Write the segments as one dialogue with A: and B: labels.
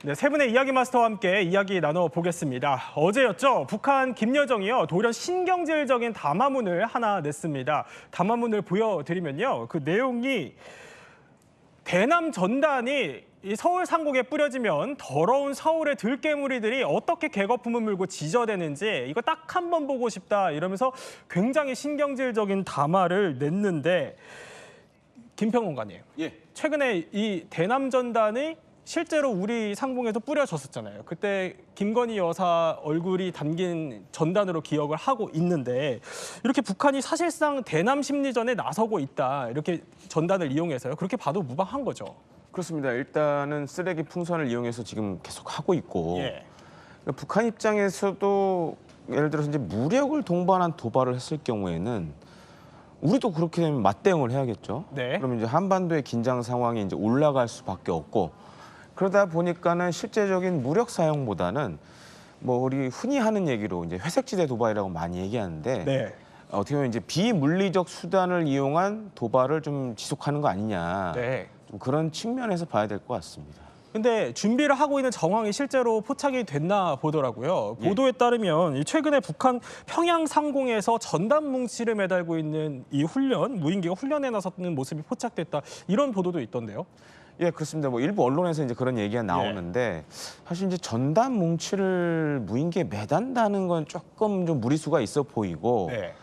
A: 네, 세 분의 이야기 마스터와 함께 이야기 나눠보겠습니다. 어제였죠. 북한 김여정이요. 돌연 신경질적인 담화문을 하나 냈습니다. 담화문을 보여드리면요. 그 내용이 대남 전단이 이 서울 상공에 뿌려지면 더러운 서울의 들깨무리들이 어떻게 개거품을 물고 지저대는지 이거 딱 한 번 보고 싶다 이러면서 굉장히 신경질적인 담화를 냈는데 김평론가님, 최근에 이 대남 전단이 실제로 우리 상공에도 뿌려졌었잖아요. 그때 김건희 여사 얼굴이 담긴 전단으로 기억을 하고 있는데 이렇게 북한이 사실상 대남 심리전에 나서고 있다. 이렇게 전단을 이용해서요. 그렇게 봐도 무방한 거죠.
B: 그렇습니다. 일단은 쓰레기 풍선을 이용해서 지금 계속 하고 있고
A: 예.
B: 그러니까 북한 입장에서도 예를 들어서 이제 무력을 동반한 도발을 했을 경우에는 우리도 그렇게 되면 맞대응을 해야겠죠.
A: 네.
B: 그러면 이제 한반도의 긴장 상황이 이제 올라갈 수밖에 없고 그러다 보니까는 실제적인 무력 사용보다는 뭐 우리 흔히 하는 얘기로 이제 회색지대 도발이라고 많이 얘기하는데
A: 네.
B: 어떻게 보면 이제 비물리적 수단을 이용한 도발을 좀 지속하는 거 아니냐.
A: 네.
B: 좀 그런 측면에서 봐야 될 것 같습니다.
A: 근데 준비를 하고 있는 정황이 실제로 포착이 됐나 보더라고요.
B: 예.
A: 보도에 따르면 최근에 북한 평양 상공에서 전단 뭉치를 매달고 있는 이 훈련, 무인기가 훈련에 나섰는 모습이 포착됐다. 이런 보도도 있던데요.
B: 예, 그렇습니다. 뭐 일부 언론에서 이제 그런 얘기가 나오는데 사실 이제 전단 뭉치를 무인기에 매단다는 건 조금 좀 무리수가 있어 보이고
A: 네.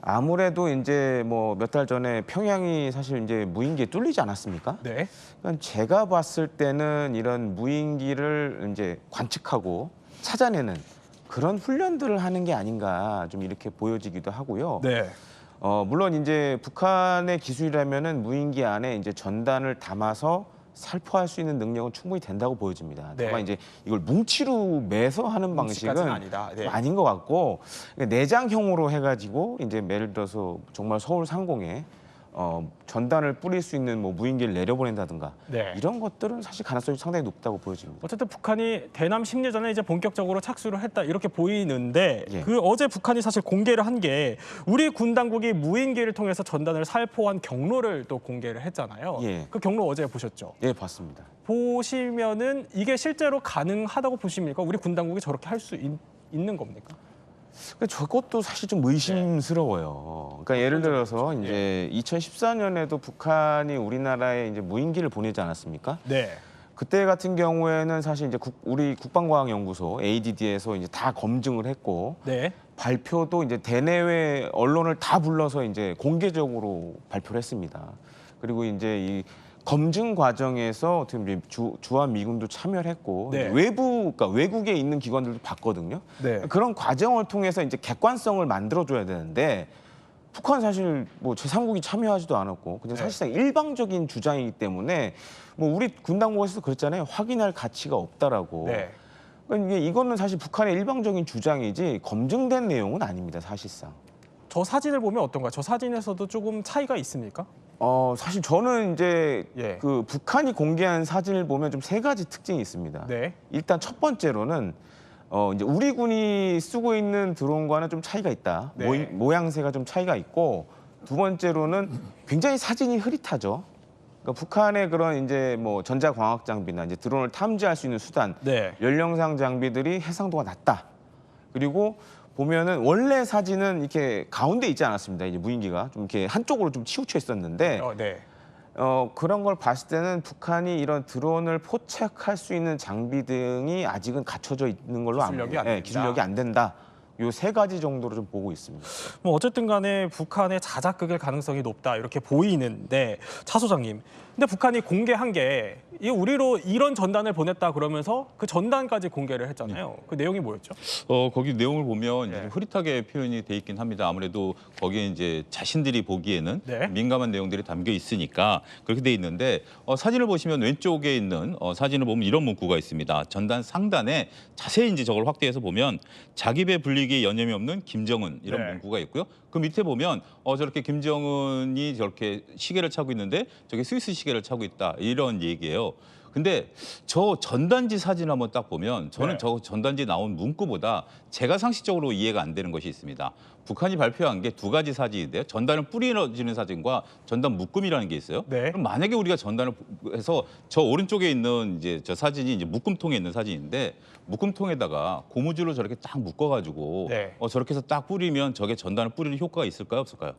B: 아무래도 이제 뭐 몇 달 전에 평양이 사실 이제 무인기에 뚫리지 않았습니까?
A: 네.
B: 그러니까 제가 봤을 때는 이런 무인기를 이제 관측하고 찾아내는 그런 훈련들을 하는 게 아닌가 좀 이렇게 보여지기도 하고요.
A: 네.
B: 물론 이제 북한의 기술이라면은 무인기 안에 이제 전단을 담아서 살포할 수 있는 능력은 충분히 된다고 보여집니다.
A: 네.
B: 다만 이제 이걸 뭉치로 매서 하는 방식은
A: 뭉치까지는 아니다. 네.
B: 아닌 것 같고 그러니까 내장형으로 해가지고 이제 예를 들어서 정말 서울 상공에 전단을 뿌릴 수 있는 뭐 무인기를 내려보낸다든가
A: 네.
B: 이런 것들은 사실 가능성이 상당히 높다고 보여집니다.
A: 어쨌든 북한이 대남 심리전에 이제 본격적으로 착수를 했다 이렇게 보이는데
B: 예.
A: 그 어제 북한이 사실 공개를 한 게 우리 군 당국이 무인기를 통해서 전단을 살포한 경로를 또 공개를 했잖아요.
B: 예.
A: 그 경로 어제 보셨죠?
B: 예, 봤습니다.
A: 보시면은 이게 실제로 가능하다고 보십니까? 우리 군 당국이 저렇게 할 수 있는 겁니까?
B: 저것도 사실 좀 의심스러워요. 그러니까 예를 들어서 이제 2014년에도 북한이 우리나라에 이제 무인기를 보내지 않았습니까?
A: 네.
B: 그때 같은 경우에는 사실 이제 우리 국방과학연구소 ADD에서 이제 다 검증을 했고
A: 네.
B: 발표도 이제 대내외 언론을 다 불러서 이제 공개적으로 발표를 했습니다. 그리고 이제 이 검증 과정에서 어떻게 보면 주한 미군도 참여를 했고
A: 네.
B: 그러니까 외국에 있는 기관들도 봤거든요.
A: 네.
B: 그런 과정을 통해서 이제 객관성을 만들어줘야 되는데 북한 사실 뭐 제3국이 참여하지도 않았고 그냥 사실상 일방적인 주장이기 때문에 뭐 우리 군 당국에서도 그랬잖아요. 확인할 가치가 없다라고.
A: 네.
B: 그러니까 이거는 사실 북한의 일방적인 주장이지 검증된 내용은 아닙니다. 사실상.
A: 저 사진을 보면 어떤가요? 저 사진에서도 조금 차이가 있습니까?
B: 사실 저는 이제
A: 예.
B: 그 북한이 공개한 사진을 보면 좀 세 가지 특징이 있습니다.
A: 네.
B: 일단 첫 번째로는 이제 우리 군이 쓰고 있는 드론과는 좀 차이가 있다.
A: 네.
B: 모양새가 좀 차이가 있고 두 번째로는 굉장히 사진이 흐릿하죠. 그러니까 북한의 그런 이제 뭐 전자광학 장비나 이제 드론을 탐지할 수 있는 수단,
A: 네.
B: 연령상 장비들이 해상도가 낮다. 그리고 보면은 원래 사진은 이렇게 가운데 있지 않았습니다. 이제 무인기가 좀 이렇게 한쪽으로 좀 치우쳐 있었는데
A: 네.
B: 그런 걸 봤을 때는 북한이 이런 드론을 포착할 수 있는 장비 등이 아직은 갖춰져 있는 걸로
A: 기술력이 안 된다.
B: 기술력이 안 된다. 요 세 가지 정도로 좀 보고 있습니다.
A: 뭐 어쨌든 간에 북한의 자작극일 가능성이 높다 이렇게 보이는데 차 소장님, 근데 북한이 공개한 게 이 우리로 이런 전단을 보냈다 그러면서 그 전단까지 공개를 했잖아요. 그 내용이 뭐였죠?
C: 거기 내용을 보면
A: 네.
C: 좀 흐릿하게 표현이 돼 있긴 합니다. 아무래도 거기에 이제 자신들이 보기에는
A: 네.
C: 민감한 내용들이 담겨 있으니까 그렇게 돼 있는데 사진을 보시면 왼쪽에 있는 사진을 보면 이런 문구가 있습니다. 전단 상단에 자세히 이제 저걸 확대해서 보면 자기 배 불리기에 여념이 없는 김정은 이런
A: 네.
C: 문구가 있고요. 그 밑에 보면 저렇게 김정은이 저렇게 시계를 차고 있는데 저게 스위스 시계를 차고 있다 이런 얘기예요. 근데 저 전단지 사진 한번 딱 보면 저는
A: 네.
C: 저 전단지 나온 문구보다 제가 상식적으로 이해가 안 되는 것이 있습니다. 북한이 발표한 게 두 가지 사진인데요. 전단을 뿌리지는 사진과 전단 묶음이라는 게 있어요.
A: 네.
C: 그럼 만약에 우리가 전단을 해서 저 오른쪽에 있는 이제 저 사진이 이제 묶음통에 있는 사진인데 묶음통에다가 고무줄로 저렇게 딱 묶어가지고
A: 네.
C: 저렇게 해서 딱 뿌리면 저게 전단을 뿌리는 효과가 있을까요, 없을까요?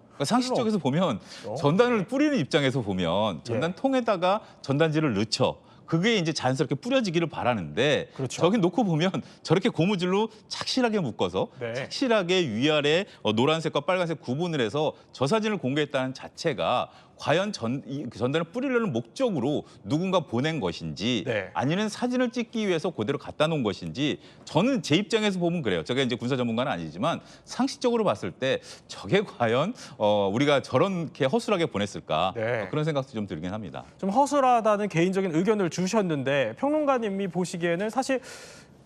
C: 그러니까 상식적에서 보면
A: 없죠.
C: 전단을 뿌리는 입장에서 보면 전단통에다가 전단지를 넣죠. 그게 이제 자연스럽게 뿌려지기를 바라는데
A: 그렇죠.
C: 저기 놓고 보면 저렇게 고무줄로 착실하게 묶어서
A: 네.
C: 착실하게 위아래 노란색과 빨간색 구분을 해서 저 사진을 공개했다는 자체가 과연 이 전단을 뿌리려는 목적으로 누군가 보낸 것인지
A: 네.
C: 아니면 사진을 찍기 위해서 그대로 갖다 놓은 것인지 저는 제 입장에서 보면 그래요. 제가 이제 군사 전문가는 아니지만 상식적으로 봤을 때 저게 과연 우리가 저렇게 허술하게 보냈을까
A: 네.
C: 그런 생각도 좀 들긴 합니다.
A: 좀 허술하다는 개인적인 의견을 주셨는데 평론가님이 보시기에는 사실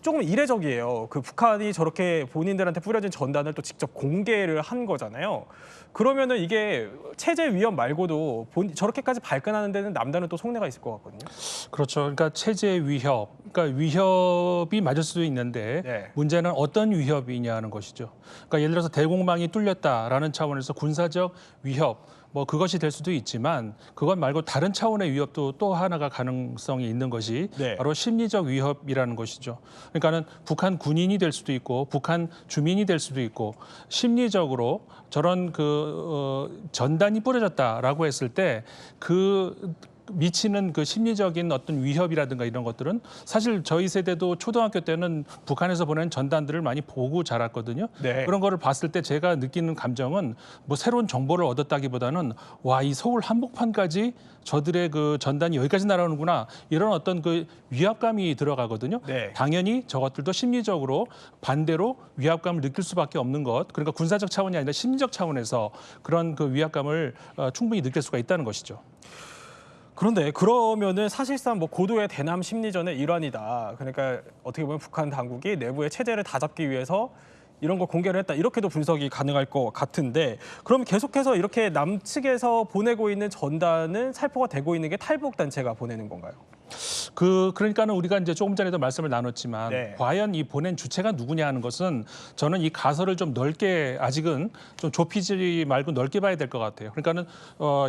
A: 조금 이례적이에요. 그 북한이 저렇게 본인들한테 뿌려진 전단을 또 직접 공개를 한 거잖아요. 그러면은 이게 체제 위협 말고도 저렇게까지 발끈하는 데는 남다른 또 속내가 있을 것 같거든요.
D: 그렇죠. 그러니까 체제 위협, 그러니까 위협이 맞을 수도 있는데
A: 네.
D: 문제는 어떤 위협이냐는 것이죠. 그러니까 예를 들어서 대공망이 뚫렸다라는 차원에서 군사적 위협, 뭐 그것이 될 수도 있지만 그것 말고 다른 차원의 위협도 또 하나가 가능성이 있는 것이
A: 네.
D: 바로 심리적 위협이라는 것이죠. 그러니까는 북한 군인이 될 수도 있고 북한 주민이 될 수도 있고 심리적으로 저런 전단이 뿌려졌다라고 했을 때 미치는 그 심리적인 어떤 위협이라든가 이런 것들은 사실 저희 세대도 초등학교 때는 북한에서 보낸 전단들을 많이 보고 자랐거든요.
A: 네.
D: 그런 거를 봤을 때 제가 느끼는 감정은 뭐 새로운 정보를 얻었다기보다는 와, 이 서울 한복판까지 저들의 그 전단이 여기까지 날아오는구나 이런 어떤 그 위압감이 들어가거든요.
A: 네.
D: 당연히 저것들도 심리적으로 반대로 위압감을 느낄 수밖에 없는 것. 그러니까 군사적 차원이 아니라 심리적 차원에서 그런 그 위압감을 충분히 느낄 수가 있다는 것이죠.
A: 그런데 그러면은 사실상 뭐 고도의 대남 심리전의 일환이다. 그러니까 어떻게 보면 북한 당국이 내부의 체제를 다잡기 위해서 이런 걸 공개를 했다. 이렇게도 분석이 가능할 것 같은데 그럼 계속해서 이렇게 남측에서 보내고 있는 전단은 살포가 되고 있는 게 탈북 단체가 보내는 건가요?
D: 그러니까는 우리가 이제 조금 전에도 말씀을 나눴지만
A: 네.
D: 과연 이 보낸 주체가 누구냐 하는 것은 저는 이 가설을 좀 넓게 아직은 좀 좁히지 말고 넓게 봐야 될 것 같아요. 그러니까는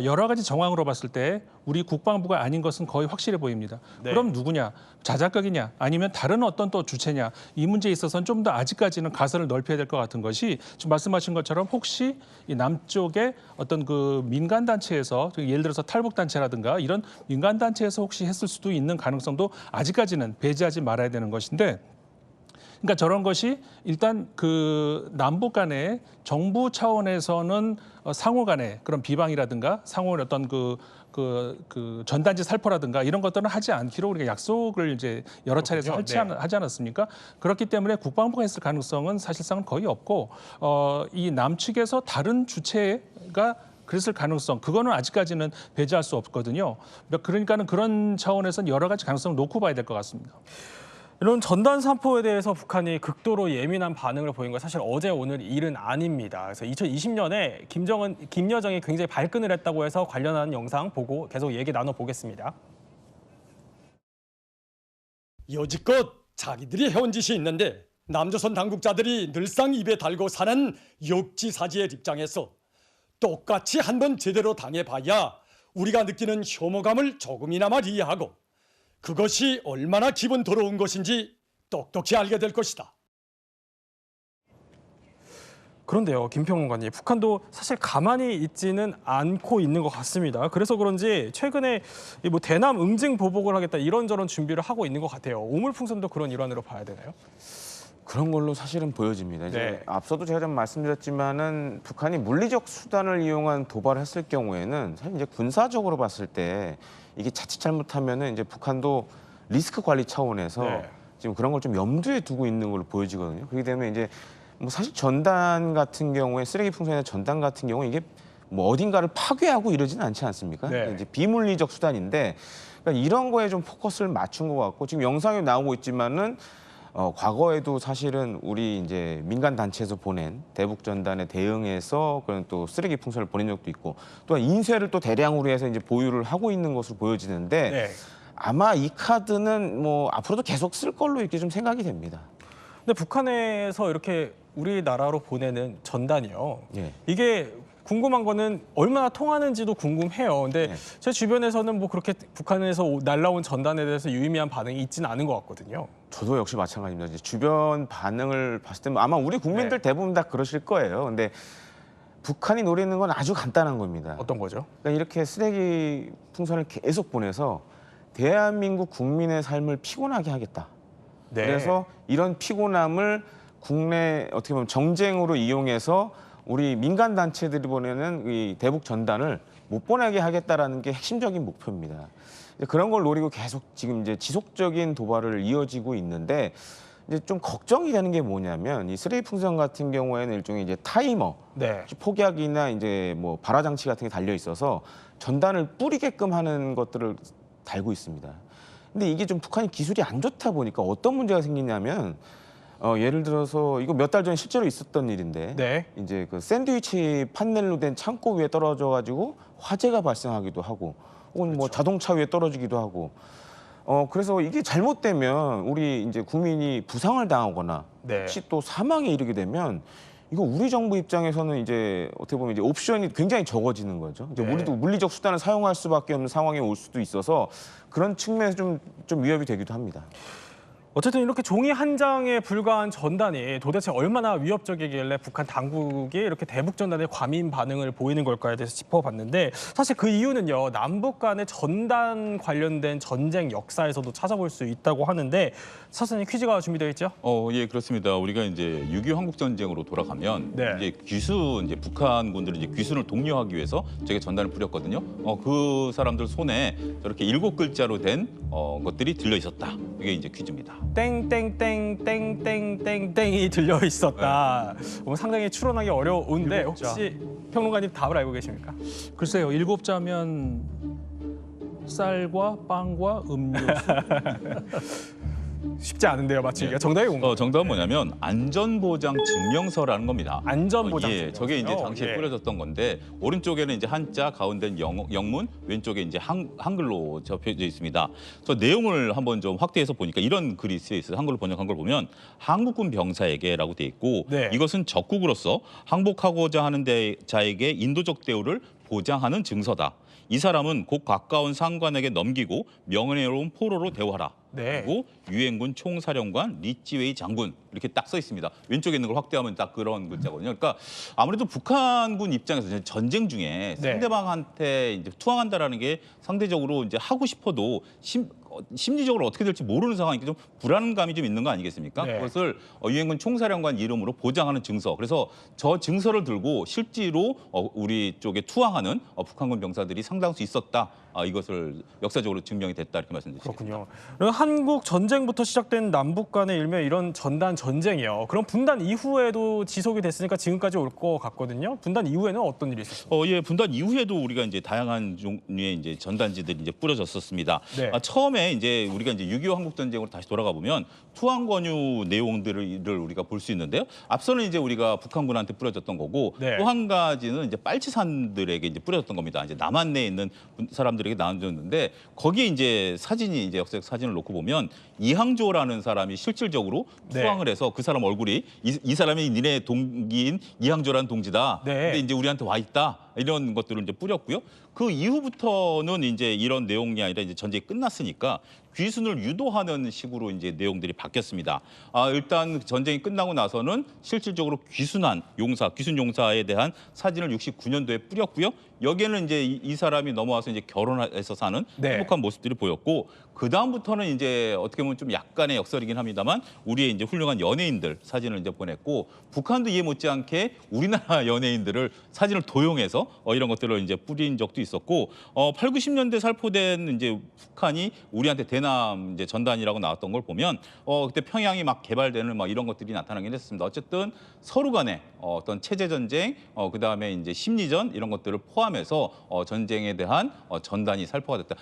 D: 여러 가지 정황으로 봤을 때 우리 국방부가 아닌 것은 거의 확실해 보입니다.
A: 네.
D: 그럼 누구냐? 자작극이냐? 아니면 다른 어떤 또 주체냐? 이 문제에 있어서는 좀 더 아직까지는 가설을 넓혀야 될 것 같은 것이 지금 말씀하신 것처럼 혹시 이 남쪽의 어떤 그 민간 단체에서 예를 들어서 탈북 단체라든가 이런 민간 단체에서 혹시 했을 수도 있는 가능성도 아직까지는 배제하지 말아야 되는 것인데 그러니까 저런 것이 일단 그 남북 간에 정부 차원에서는 상호 간에 그런 비방이라든가 상호의 어떤 그 전단지 살포라든가 이런 것들은 하지 않기로 우리가 약속을 이제 여러 차례에서
A: 그렇군요.
D: 하지 않았습니까? 그렇기 때문에 국방부가 했을 가능성은 사실상은 거의 없고 이 남측에서 다른 주체가 그랬을 가능성 그거는 아직까지는 배제할 수 없거든요. 그러니까는 그런 차원에서는 여러 가지 가능성을 놓고 봐야 될 것 같습니다.
A: 이런 전단 산포에 대해서 북한이 극도로 예민한 반응을 보인 건 사실 어제 오늘 일은 아닙니다. 그래서 2020년에 김여정이 굉장히 발끈을 했다고 해서 관련한 영상 보고 계속 얘기 나눠보겠습니다.
E: 여지껏 자기들이 해온 짓이 있는데 남조선 당국자들이 늘상 입에 달고 사는 역지사지의 입장에서 똑같이 한번 제대로 당해봐야 우리가 느끼는 혐오감을 조금이나마 이해하고 그것이 얼마나 기분 더러운 것인지 똑똑히 알게 될 것이다.
A: 그런데요, 김평론가님, 북한도 사실 가만히 있지는 않고 있는 것 같습니다. 그래서 그런지 최근에 뭐 대남 응징 보복을 하겠다 이런저런 준비를 하고 있는 것 같아요. 오물풍선도 그런 일환으로 봐야 되나요?
B: 그런 걸로 사실은 보여집니다. 이제
A: 네.
B: 앞서도 제가 좀 말씀드렸지만은 북한이 물리적 수단을 이용한 도발을 했을 경우에는 사실 이제 군사적으로 봤을 때 이게 자칫 잘못하면은 이제 북한도 리스크 관리 차원에서
A: 네.
B: 지금 그런 걸 좀 염두에 두고 있는 걸로 보여지거든요. 그렇기 때문에 이제 뭐 사실 전단 같은 경우에 쓰레기 풍선이나 전단 같은 경우 이게 뭐 어딘가를 파괴하고 이러지는 않지 않습니까?
A: 네.
B: 이제 비물리적 수단인데 그러니까 이런 거에 좀 포커스를 맞춘 것 같고 지금 영상이 나오고 있지만은 과거에도 사실은 우리 이제 민간 단체에서 보낸 대북 전단에 대응해서 그런 또 쓰레기 풍선을 보낸 적도 있고 또한 인쇄를 또 대량으로 해서 이제 보유를 하고 있는 것으로 보여지는데
A: 네.
B: 아마 이 카드는 뭐 앞으로도 계속 쓸 걸로 이렇게 좀 생각이 됩니다.
A: 근데 북한에서 이렇게 우리나라로 보내는 전단이요.
B: 예.
A: 이게 궁금한 거는 얼마나 통하는지도 궁금해요. 근데
B: 네.
A: 제 주변에서는 뭐 그렇게 북한에서 날라온 전단에 대해서 유의미한 반응이 있지는 않은 것 같거든요.
B: 저도 역시 마찬가지입니다. 이제 주변 반응을 봤을 때 아마 우리 국민들
A: 네.
B: 대부분 다 그러실 거예요. 근데 북한이 노리는 건 아주 간단한 겁니다.
A: 어떤 거죠?
B: 그러니까 이렇게 쓰레기 풍선을 계속 보내서 대한민국 국민의 삶을 피곤하게 하겠다.
A: 네.
B: 그래서 이런 피곤함을 국내 어떻게 보면 정쟁으로 이용해서 우리 민간 단체들이 보내는 이 대북 전단을 못 보내게 하겠다라는 게 핵심적인 목표입니다. 이제 그런 걸 노리고 계속 지금 이제 지속적인 도발을 이어지고 있는데 이제 좀 걱정이 되는 게 뭐냐면 이 쓰레기 풍선 같은 경우에는 일종의 이제 타이머,
A: 네.
B: 폭약이나 이제 뭐 발화 장치 같은 게 달려 있어서 전단을 뿌리게끔 하는 것들을 달고 있습니다. 근데 이게 좀 북한이 기술이 안 좋다 보니까 어떤 문제가 생기냐면 예를 들어서 이거 몇 달 전에 실제로 있었던 일인데
A: 네.
B: 이제 그 샌드위치 판넬로 된 창고 위에 떨어져 가지고 화재가 발생하기도 하고 혹은 뭐 자동차 위에 떨어지기도 하고 그래서 이게 잘못되면 우리 이제 국민이 부상을 당하거나
A: 네.
B: 혹시 또 사망에 이르게 되면 이거 우리 정부 입장에서는 이제 어떻게 보면 이제 옵션이 굉장히 적어지는 거죠. 이제
A: 네.
B: 우리도 물리적 수단을 사용할 수밖에 없는 상황에 올 수도 있어서 그런 측면에서 좀 위협이 되기도 합니다.
A: 어쨌든 이렇게 종이 한 장에 불과한 전단이 도대체 얼마나 위협적이길래 북한 당국이 이렇게 대북 전단에 과민 반응을 보이는 걸까에 대해서 짚어봤는데 사실 그 이유는요. 남북 간의 전단 관련된 전쟁 역사에서도 찾아볼 수 있다고 하는데 사선님 퀴즈가 준비되어 있죠?
C: 예, 그렇습니다. 우리가 이제 6.25 한국 전쟁으로 돌아가면
A: 네.
C: 이제 이제 북한군들이 이제 귀순을 독려하기 위해서 저게 전단을 뿌렸거든요. 그 사람들 손에 저렇게 7글자로 된 것들이 들려 있었다. 이게 이제 퀴즈입니다.
A: 땡땡땡땡땡땡땡이 들려 있었다. 상당히 추론하기 어려운데
D: 일곱 자.
A: 혹시 평론가님 답을 알고 계십니까?
D: 글쎄요, 7자면 쌀과 빵과 음료수.
A: 쉽지 않은데요, 맞추기가.
C: 네.
A: 정답이 뭔가요?
C: 정답은 뭐냐면 안전보장 증명서라는 겁니다.
A: 안전보장
C: 예, 저게 이제
A: 증명서요?
C: 당시에
A: 예.
C: 뿌려졌던 건데 오른쪽에는 이제 한자, 가운데는 영문, 왼쪽에 이제 한글로 접혀져 있습니다. 저 내용을 한번 좀 확대해서 보니까 이런 글이 쓰여 있어요. 한글로 번역한 걸 보면 한국군 병사에게라고 돼 있고
A: 네.
C: 이것은 적국으로서 항복하고자 하는 자에게 인도적 대우를 보장하는 증서다. 이 사람은 곧 가까운 상관에게 넘기고 명예로운 포로로 대우하라.
A: 네.
C: 그리고 유엔군 총사령관 리찌웨이 장군 이렇게 딱 써 있습니다. 왼쪽에 있는 걸 확대하면 딱 그런 글자거든요. 그러니까 아무래도 북한군 입장에서 이제 전쟁 중에
A: 네.
C: 상대방한테 이제 투항한다라는 게 상대적으로 이제 하고 싶어도 심리적으로 어떻게 될지 모르는 상황이니까 좀 불안감이 좀 있는 거 아니겠습니까?
A: 네.
C: 그것을 유엔군 총사령관 이름으로 보장하는 증서. 그래서 저 증서를 들고 실제로 우리 쪽에 투항하는 북한군 병사들이 상당수 있었다. 이것을 역사적으로 증명이 됐다 이렇게 말씀드리겠습니다.
A: 그렇군요. 그럼 한국 전쟁부터 시작된 남북 간의 일명 이런 전단 전쟁이요. 그럼 분단 이후에도 지속이 됐으니까 지금까지 올 것 같거든요. 분단 이후에는 어떤 일이 있었어요?
C: 예, 분단 이후에도 우리가 이제 다양한 종류의 이제 전단지들이 이제 뿌려졌었습니다.
A: 네.
C: 처음에 이제 우리가 이제 6.25 한국 전쟁으로 다시 돌아가 보면 투항 권유 내용들을 우리가 볼 수 있는데요. 앞서는 이제 우리가 북한군한테 뿌려졌던 거고
A: 네.
C: 또 한 가지는 이제 빨치산들에게 이제 뿌려졌던 겁니다. 이제 남한 내에 있는 사람들에게 나눠줬는데 거기에 이제 사진이 이제 역사적 사진을 놓고 보면 이항조라는 사람이 실질적으로
A: 네.
C: 투항을 해서 그 사람 얼굴이 이 사람이 니네 동기인 이항조라는 동지다.
A: 네.
C: 근데 이제 우리한테 와 있다. 이런 것들을 이제 뿌렸고요. 그 이후부터는 이제 이런 내용이 아니라 이제 전쟁이 끝났으니까 귀순을 유도하는 식으로 이제 내용들이 바뀌었습니다. 일단 전쟁이 끝나고 나서는 실질적으로 귀순한 용사, 귀순 용사에 대한 사진을 69년도에 뿌렸고요. 여기에는 이제 이 사람이 넘어와서 이제 결혼해서 사는
A: 네.
C: 행복한 모습들이 보였고 그 다음부터는 이제 어떻게 보면 좀 약간의 역설이긴 합니다만 우리의 이제 훌륭한 연예인들 사진을 이제 보냈고 북한도 이해 못지않게 우리나라 연예인들을 사진을 도용해서 이런 것들을 이제 뿌린 적도 있었고 8, 90년대 살포된 이제 북한이 우리한테 대남 이제 전단이라고 나왔던 걸 보면 그때 평양이 막 개발되는 막 이런 것들이 나타나긴 했습니다. 어쨌든 서로 간에 어떤 체제 전쟁, 그다음에 이제 심리전 이런 것들을 포함해서 전쟁에 대한 전단이 살포가 됐다.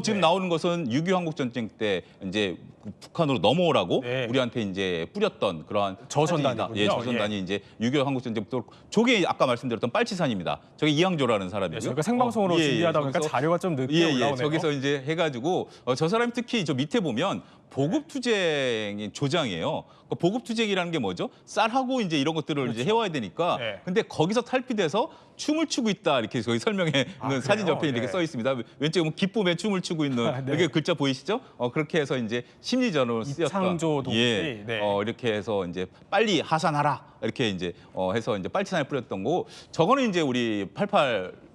C: 지금 나오는 것은 6.25 한국 전쟁 때 이제 북한으로 넘어오라고
A: 네.
C: 우리한테 이제 뿌렸던 그러한
A: 저전단이군요.
C: 사진이다. 예, 저전단이 이제 6.25 한국 전쟁부터 저게 아까 말씀드렸던 빨치산입니다. 저게 이항조라는 사람이고요.
A: 저희가 생방송으로 준비하다 보니까
C: 저기서
A: 자료가 좀 늦게 올라오네요.
C: 저기서 이제 해가지고 저 사람이 특히 저 밑에 보면 보급투쟁의 조장이에요. 그 보급투쟁이라는 게 뭐죠? 쌀하고 이제 이런 것들을 이제 해와야 되니까.
A: 네.
C: 근데 거기서 탈피돼서 춤을 추고 있다 이렇게 저기 설명에 있는 사진 옆에 이렇게
A: 네.
C: 써 있습니다. 왼쪽에 보면 기쁨에 춤을 추고 있는
A: 네.
C: 여기 글자 보이시죠? 그렇게 해서 이제 심리전으로 쓰였던
A: 이창조 동지. 네.
C: 이렇게 해서 이제 빨리 하산하라 이렇게 이제 해서 이제 빨치산에 뿌렸던 거고 저거는 이제 우리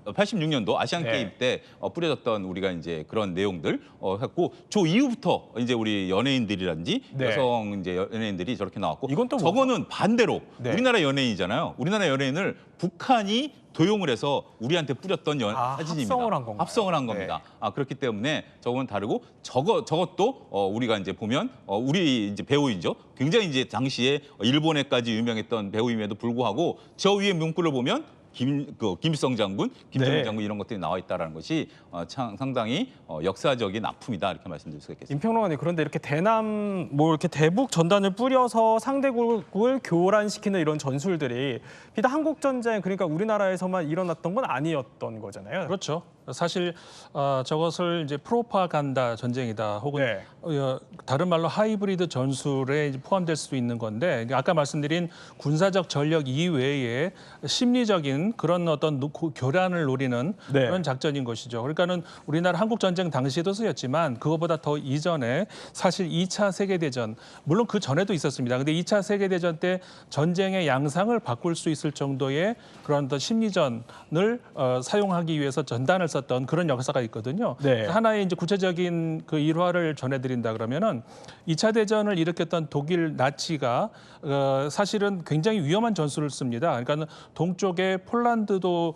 C: 86년도 아시안
A: 네.
C: 게임 때 뿌려졌던 우리가 이제 그런 내용들 했고 저 이후부터 이제 우리 연예인들이라든지
A: 네.
C: 여성 이제 연예인들이 저렇게 나왔고
A: 이건 또
C: 저거는 반대로
A: 네.
C: 우리나라 연예인이잖아요. 우리나라 연예인을 북한이 도용을 해서 우리한테 뿌렸던 사진입니다.
A: 합성을 한 건가요?
C: 합성을 한 겁니다. 그렇기 때문에 저건 다르고 저것도 우리가 이제 보면 우리 이제 배우이죠. 굉장히 이제 당시에 일본에까지 유명했던 배우임에도 불구하고 저 위에 문구를 보면 김일성 장군, 김정일
A: 네.
C: 장군 이런 것들이 나와 있다라는 것이 상당히 역사적인 아픔이다 이렇게 말씀드릴 수 있겠습니다.
A: 임평론가님, 그런데 이렇게 이렇게 대북 전단을 뿌려서 상대국을 교란시키는 이런 전술들이 비단 한국 전쟁, 그러니까 우리나라에서만 일어났던 건 아니었던 거잖아요.
D: 그렇죠. 사실 저것을 이제 프로파간다 전쟁이다 혹은
A: 네.
D: 다른 말로 하이브리드 전술에 이제 포함될 수도 있는 건데 아까 말씀드린 군사적 전력 이외에 심리적인 그런 어떤 교란을 노리는
A: 네.
D: 그런 작전인 것이죠. 그러니까는 우리나라 한국 전쟁 당시에도 쓰였지만 그거보다 더 이전에 사실 2차 세계대전 물론 그 전에도 있었습니다. 근데 2차 세계대전 때 전쟁의 양상을 바꿀 수 있을 정도의 그런 어떤 심리전을 사용하기 위해서 전단을 썼던 그런 역사가 있거든요.
A: 네.
D: 하나의 이제 구체적인 그 일화를 전해드린다 그러면은 2차 대전을 일으켰던 독일 나치가 사실은 굉장히 위험한 전술을 씁니다. 그러니까 동쪽에 폴란드도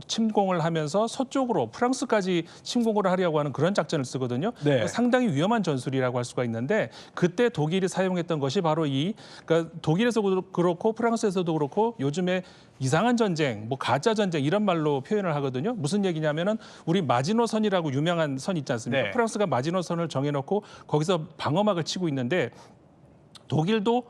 D: 침공을 하면서 서쪽으로 프랑스까지 침공을 하려고 하는 그런 작전을 쓰거든요.
A: 네.
D: 상당히 위험한 전술이라고 할 수가 있는데 그때 독일이 사용했던 것이 바로 그러니까 독일에서도 그렇고 프랑스에서도 그렇고 요즘에 이상한 전쟁, 뭐 가짜 전쟁 이런 말로 표현을 하거든요. 무슨 얘기냐면은 우리 마지노선이라고 유명한 선 있지 않습니까?
A: 네.
D: 프랑스가 마지노선을 정해놓고 거기서 방어막을 치고 있는데 독일도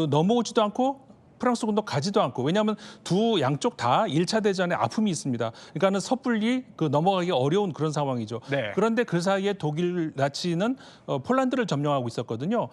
D: 넘어오지도 않고 프랑스군도 가지도 않고 왜냐하면 두 양쪽 다 1차 대전에 아픔이 있습니다. 그러니까는 섣불리 넘어가기 어려운 그런 상황이죠.
A: 네.
D: 그런데 그 사이에 독일 나치는 폴란드를 점령하고 있었거든요.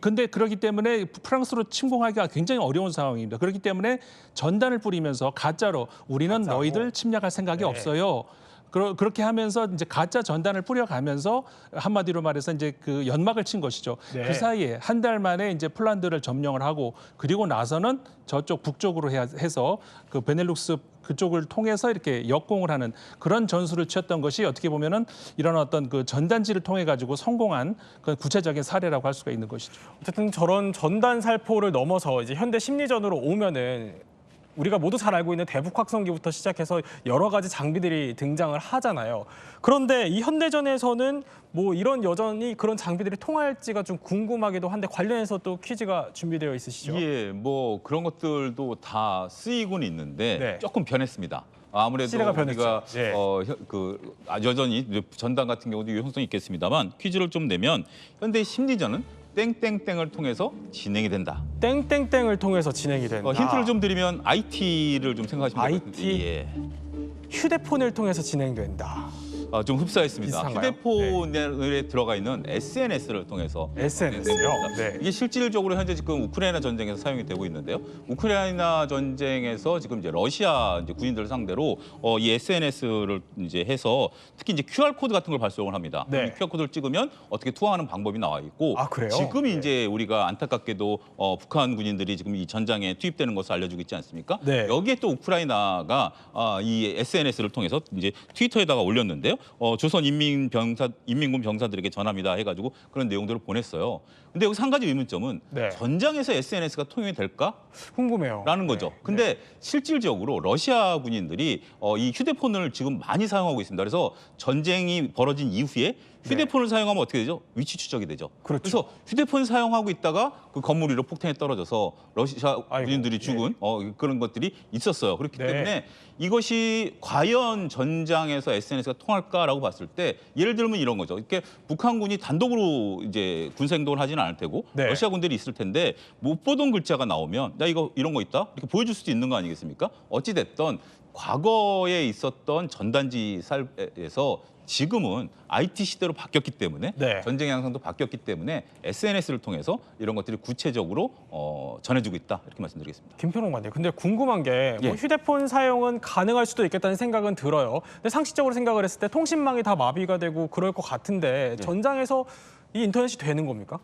D: 근데 그렇기 때문에 프랑스로 침공하기가 굉장히 어려운 상황입니다. 그렇기 때문에 전단을 뿌리면서 가짜로 우리는 너희들 침략할 생각이
A: 네.
D: 없어요. 그렇게 하면서 이제 가짜 전단을 뿌려가면서 한마디로 말해서 이제 그 연막을 친 것이죠.
A: 네.
D: 그 사이에 한 달 만에 이제 폴란드를 점령을 하고 그리고 나서는 저쪽 북쪽으로 해서 그 베넬룩스 그쪽을 통해서 이렇게 역공을 하는 그런 전술을 취했던 것이 어떻게 보면은 이런 어떤 그 전단지를 통해 가지고 성공한 그 구체적인 사례라고 할 수가 있는 것이죠.
A: 어쨌든 저런 전단 살포를 넘어서 이제 현대 심리전으로 오면은 우리가 모두 잘 알고 있는 대북 확성기부터 시작해서 여러 가지 장비들이 등장을 하잖아요. 그런데 이 현대전에서는 뭐 이런 여전히 그런 장비들이 통할지가 좀 궁금하기도 한데 관련해서 또 퀴즈가 준비되어 있으시죠?
C: 예, 뭐 그런 것들도 다 쓰이고는 있는데
A: 네.
C: 조금 변했습니다. 아무래도
A: 시대가
C: 우리가
A: 변했죠. 예.
C: 여전히 전단 같은 경우도 유용성이 있겠습니다만 퀴즈를 좀 내면 현대 심리전은 땡땡땡을 통해서 진행이 된다.
A: 땡땡땡을 통해서 진행이 된다.
C: 힌트를 좀 드리면 IT를 좀 생각하시면 될 것 같은데.
A: IT?
C: 예.
A: 휴대폰을 통해서 진행된다.
C: 좀 흡사했습니다.
A: 비슷한가요?
C: 휴대폰에 들어가 있는 SNS를 통해서
A: SNS요? 네.
C: 이게 실질적으로 현재 지금 우크라이나 전쟁에서 사용이 되고 있는데요. 우크라이나 전쟁에서 지금 이제 러시아 이제 군인들을 상대로 이 SNS를 이제 해서 특히 이제 QR 코드 같은 걸 발송을 합니다.
A: 네.
C: 이 QR 코드를 찍으면 어떻게 투하하는 방법이 나와 있고
A: 아, 그래요?
C: 지금
A: 네.
C: 이제 우리가 안타깝게도 북한 군인들이 지금 이 전장에 투입되는 것을 알려주고 있지 않습니까?
A: 네.
C: 여기에 또 우크라이나가 이 SNS를 통해서 이제 트위터에다가 올렸는데요. 조선 인민군 병사들에게 전합니다 해가지고 그런 내용들을 보냈어요. 근데 여기서 한 가지 의문점은
A: 네.
C: 전장에서 SNS가 통용이 될까?
A: 궁금해요.
C: 라는 거죠. 근데 실질적으로 러시아 군인들이 이 휴대폰을 지금 많이 사용하고 있습니다. 그래서 전쟁이 벌어진 이후에 휴대폰을 사용하면 어떻게 되죠? 위치 추적이 되죠.
A: 그렇죠.
C: 그래서 휴대폰 사용하고 있다가 그 건물 위로 폭탄이 떨어져서 러시아
A: 아이고,
C: 군인들이 죽은 그런 것들이 있었어요. 그렇기
A: 네.
C: 때문에 이것이 과연 전장에서 SNS가 통할까라고 봤을 때 예를 들면 이런 거죠. 이렇게 북한군이 단독으로 이제 군사 행동을 하지는 않을 테고
A: 네.
C: 러시아 군들이 있을 텐데 못 보던 글자가 나오면 나 이거 이런 거 있다 이렇게 보여줄 수도 있는 거 아니겠습니까? 어찌 됐던 과거에 있었던 전단지 살에서 지금은 IT 시대로 바뀌었기 때문에
A: 네.
C: 전쟁 양상도 바뀌었기 때문에 SNS를 통해서 이런 것들이 구체적으로 전해주고 있다 이렇게 말씀드리겠습니다.
A: 김평롱관님, 근데 궁금한 게 뭐
B: 예.
A: 휴대폰 사용은 가능할 수도 있겠다는 생각은 들어요. 근데 상식적으로 생각을 했을 때 통신망이 다 마비가 되고 그럴 것 같은데 전장에서 이 인터넷이 되는 겁니까?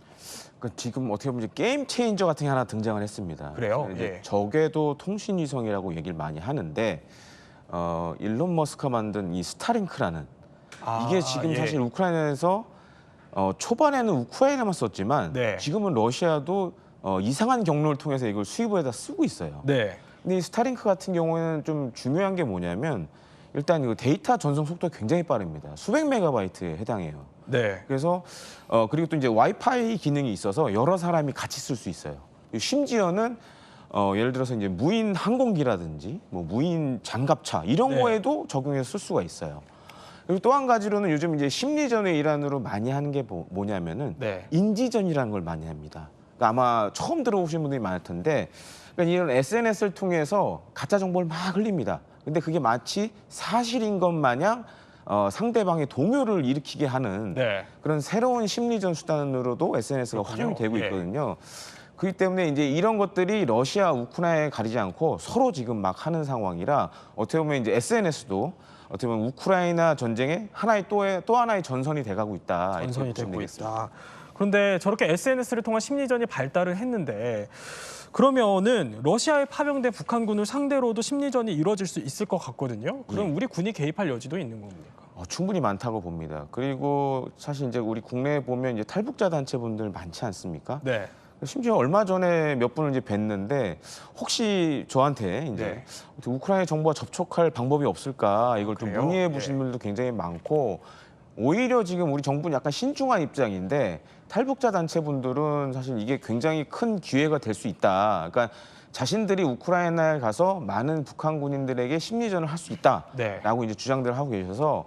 B: 그러니까 지금 어떻게 보면 이제 게임 체인저 같은 게 하나 등장을 했습니다.
A: 그래요?
B: 이제
A: 예.
B: 저궤도 통신 위성이라고 얘기를 많이 하는데 일론 머스크가 만든 이 스타링크라는 이게 지금
A: 예.
B: 사실 우크라이나에서 초반에는 우크라이나만 썼지만
A: 네.
B: 지금은 러시아도 이상한 경로를 통해서 이걸 수입을 다 쓰고 있어요.
A: 네.
B: 근데 이 스타링크 같은 경우에는 좀 중요한 게 뭐냐면 일단 이 데이터 전송 속도가 굉장히 빠릅니다. 수백 메가바이트에 해당해요.
A: 네.
B: 그래서 그리고 또 이제 와이파이 기능이 있어서 여러 사람이 같이 쓸 수 있어요. 심지어는 예를 들어서 이제 무인 항공기라든지 뭐 무인 장갑차 이런
A: 네.
B: 거에도 적용해서 쓸 수가 있어요. 그리고 또 한 가지로는 요즘 이제 심리전의 일환으로 많이 하는 게 뭐냐면은
A: 네.
B: 인지전이라는 걸 많이 합니다. 그러니까 아마 처음 들어보신 분들이 많을 텐데 그러니까 이런 SNS를 통해서 가짜 정보를 막 흘립니다. 근데 그게 마치 사실인 것 마냥 상대방의 동요를 일으키게 하는
A: 네.
B: 그런 새로운 심리전 수단으로도 SNS가 활용이 되고
A: 예.
B: 있거든요. 그렇기 때문에 이제 이런 것들이 러시아, 우크라이나에 가리지 않고 서로 지금 막 하는 상황이라 어떻게 보면 이제 SNS도 어떻게 보면 우크라이나 전쟁의 또 하나의 전선이 돼가고 있다. 이렇게
A: 전선이
B: 보시면
A: 되고
B: 되겠습니다.
A: 있다. 그런데 저렇게 SNS를 통한 심리전이 발달을 했는데 그러면은 러시아에 파병된 북한군을 상대로도 심리전이 이루어질 수 있을 것 같거든요. 그럼 우리 군이 개입할 여지도 있는 겁니까?
B: 충분히 많다고 봅니다. 그리고 사실 이제 우리 국내에 보면 이제 탈북자 단체분들 많지 않습니까?
A: 네.
B: 심지어 얼마 전에 몇 분을 이제 뵀는데 혹시 저한테 이제
A: 네.
B: 우크라이나 정부와 접촉할 방법이 없을까 이걸 좀
A: 그래요?
B: 문의해 보신
A: 네.
B: 분들도 굉장히 많고 오히려 지금 우리 정부는 약간 신중한 입장인데 탈북자 단체분들은 사실 이게 굉장히 큰 기회가 될 수 있다. 그러니까 자신들이 우크라이나에 가서 많은 북한 군인들에게 심리전을 할 수 있다라고
A: 네.
B: 이제 주장들을 하고 계셔서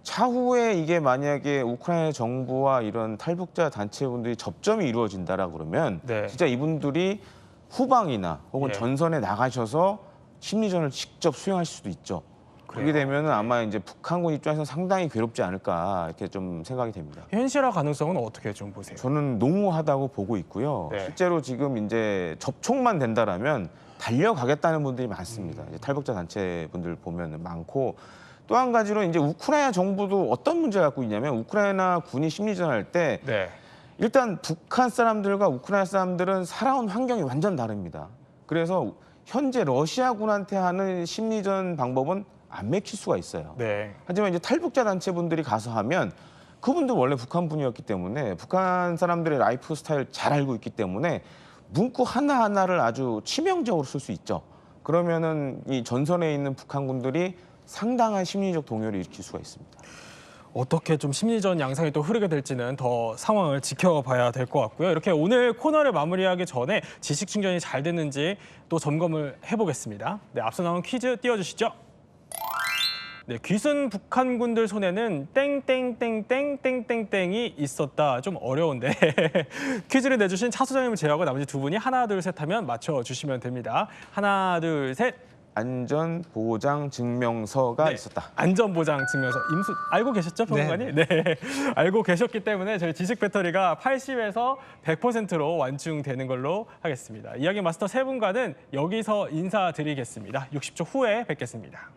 B: 차후에 이게 만약에 우크라이나 정부와 이런 탈북자 단체분들이 접점이 이루어진다라 그러면
A: 네.
B: 진짜 이분들이 후방이나 혹은
A: 예.
B: 전선에 나가셔서 심리전을 직접 수행하실 수도 있죠. 그렇게
A: 그래요?
B: 되면은 아마 이제 북한군 입장에서 상당히 괴롭지 않을까 이렇게 좀 생각이 됩니다.
A: 현실화 가능성은 어떻게 좀 보세요?
B: 저는 농후하다고 보고 있고요.
A: 네.
B: 실제로 지금 이제 접촉만 된다라면 달려가겠다는 분들이 많습니다. 이제 탈북자 단체 분들 보면 많고 또 한 가지로 이제 우크라이나 정부도 어떤 문제를 갖고 있냐면 우크라이나 군이 심리전 할 때
A: 네.
B: 일단 북한 사람들과 우크라이나 사람들은 살아온 환경이 완전 다릅니다. 그래서 현재 러시아군한테 하는 심리전 방법은 안 맥힐 수가 있어요.
A: 네.
B: 하지만 이제 탈북자 단체분들이 가서 하면 그분들 원래 북한 분이었기 때문에 북한 사람들의 라이프 스타일 잘 알고 있기 때문에 문구 하나하나를 아주 치명적으로 쓸 수 있죠. 그러면은 이 전선에 있는 북한군들이 상당한 심리적 동요를 일으킬 수가 있습니다.
A: 어떻게 좀 심리전 양상이 또 흐르게 될지는 더 상황을 지켜봐야 될 것 같고요. 이렇게 오늘 코너를 마무리하기 전에 지식 충전이 잘 됐는지 또 점검을 해보겠습니다. 네, 앞서 나온 퀴즈 띄워주시죠. 네, 귀순 북한군들 손에는 땡땡땡땡땡땡땡이 있었다. 좀 어려운데 퀴즈를 내주신 차 소장님을 제외하고 나머지 두 분이 하나 둘 셋 하면 맞춰주시면 됩니다. 하나 둘 셋.
B: 안전보장증명서가
A: 네,
B: 있었다.
A: 안전보장증명서 임수 알고 계셨죠, 평론가님? 네. 알고 계셨기 때문에 저희 지식 배터리가 80에서 100%로 완충되는 걸로 하겠습니다. 이야기 마스터 세 분과는 여기서 인사드리겠습니다. 60초 후에 뵙겠습니다.